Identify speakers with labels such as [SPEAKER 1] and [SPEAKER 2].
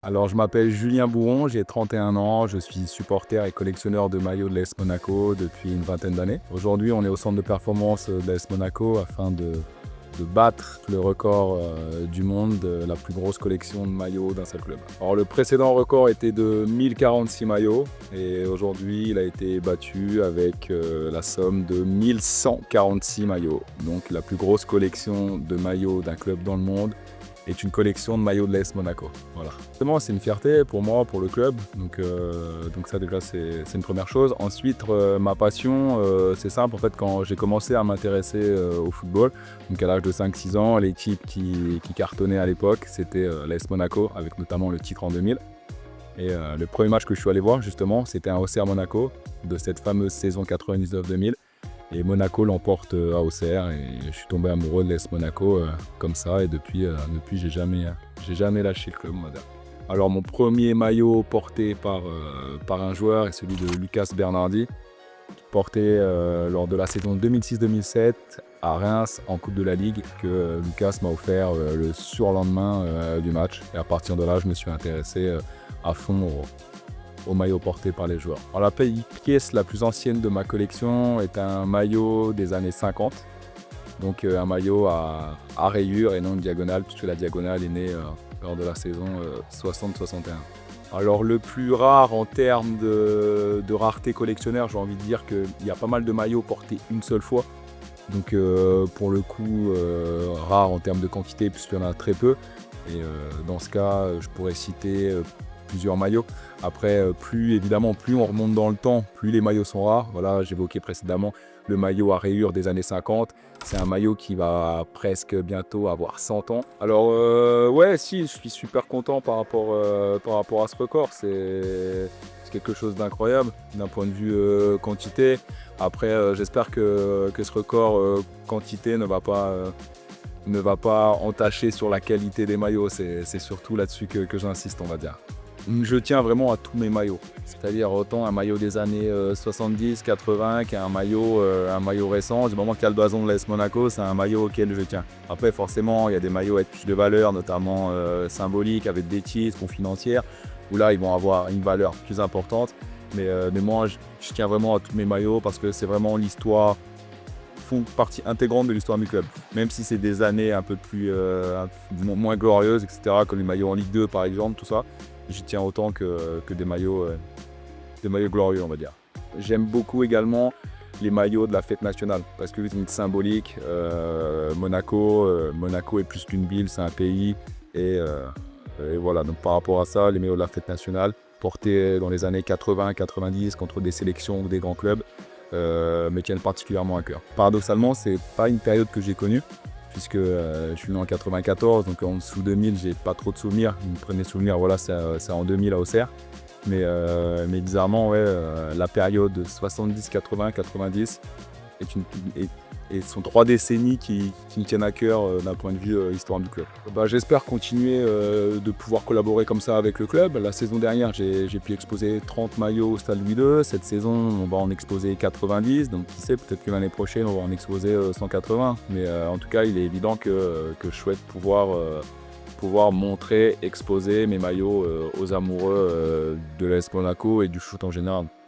[SPEAKER 1] Alors, je m'appelle Julien Bouron, j'ai 31 ans, je suis supporter et collectionneur de maillots de l'AS Monaco depuis une vingtaine d'années. Aujourd'hui, on est au centre de performance de l'AS Monaco afin de battre le record du monde de la plus grosse collection de maillots d'un seul club. Alors, le précédent record était de 1046 maillots et aujourd'hui, il a été battu avec la somme de 1146 maillots. Donc, la plus grosse collection de maillots d'un club dans le monde est une collection de maillots de l'AS Monaco. Voilà. C'est une fierté pour moi, pour le club. Donc ça déjà c'est une première chose. Ensuite, ma passion, c'est simple. En fait, quand j'ai commencé à m'intéresser au football, donc à l'âge de 5-6 ans, l'équipe qui cartonnait à l'époque, c'était l'AS Monaco, avec notamment le titre en 2000. Et le premier match que je suis allé voir, justement, c'était un Auxerre Monaco de cette fameuse saison 99-2000. Et Monaco l'emporte à Auxerre et je suis tombé amoureux de l'AS Monaco comme ça. Et depuis j'ai jamais lâché le club, on va dire. Alors mon premier maillot porté par un joueur est celui de Lucas Bernardi, porté lors de la saison 2006-2007 à Reims en Coupe de la Ligue, que Lucas m'a offert le surlendemain du match. Et à partir de là, je me suis intéressé à fond au maillot porté par les joueurs. Alors, la pièce la plus ancienne de ma collection est un maillot des années 50. Donc un maillot à rayures et non une diagonale, puisque la diagonale est née lors de la saison 60-61. Alors le plus rare en termes de rareté collectionneur, j'ai envie de dire qu'il y a pas mal de maillots portés une seule fois. Donc pour le coup, rare en termes de quantité, puisqu'il y en a très peu. Et dans ce cas, je pourrais citer plusieurs maillots. Après, plus on remonte dans le temps, plus les maillots sont rares. Voilà, j'évoquais précédemment le maillot à rayures des années 50. C'est un maillot qui va presque bientôt avoir 100 ans. Alors, ouais, si, je suis super content par rapport à ce record. C'est quelque chose d'incroyable d'un point de vue quantité. Après, j'espère que ce record quantité ne va pas entacher sur la qualité des maillots. C'est surtout là-dessus que j'insiste, on va dire. Je tiens vraiment à tous mes maillots, c'est-à-dire autant un maillot des années 70-80 qu'un maillot récent. Du moment qu'il y a le blason de l'AS Monaco, c'est un maillot auquel je tiens. Après, forcément, il y a des maillots avec plus de valeur, notamment symboliques, avec des titres ou financières, où là, ils vont avoir une valeur plus importante. Mais moi, je tiens vraiment à tous mes maillots parce que c'est vraiment l'histoire, font partie intégrante de l'histoire du club. Même si c'est des années un peu plus moins glorieuses, etc., comme les maillots en Ligue 2 par exemple, tout ça, j'y tiens autant que des maillots glorieux, on va dire. J'aime beaucoup également les maillots de la fête nationale parce que c'est une symbolique. Monaco est plus qu'une ville, c'est un pays. Et voilà, donc par rapport à ça, les maillots de la fête nationale portés dans les années 80-90 contre des sélections ou des grands clubs me tiennent particulièrement à cœur. Paradoxalement, c'est pas une période que j'ai connue, puisque je suis né en 94, donc en dessous 2000, j'ai pas trop de souvenirs. Mon premier souvenir, voilà, c'est en 2000 à Auxerre. Mais bizarrement, ouais, la période 70, 80, 90 sont 3 décennies qui me tiennent à cœur d'un point de vue histoire du club. J'espère continuer de pouvoir collaborer comme ça avec le club. La saison dernière, j'ai pu exposer 30 maillots au Stade Louis II. Cette saison, on va en exposer 90. Donc qui sait, peut-être que l'année prochaine, on va en exposer 180. Mais en tout cas, il est évident que je souhaite pouvoir montrer, exposer mes maillots aux amoureux de l'AS Monaco et du foot en général.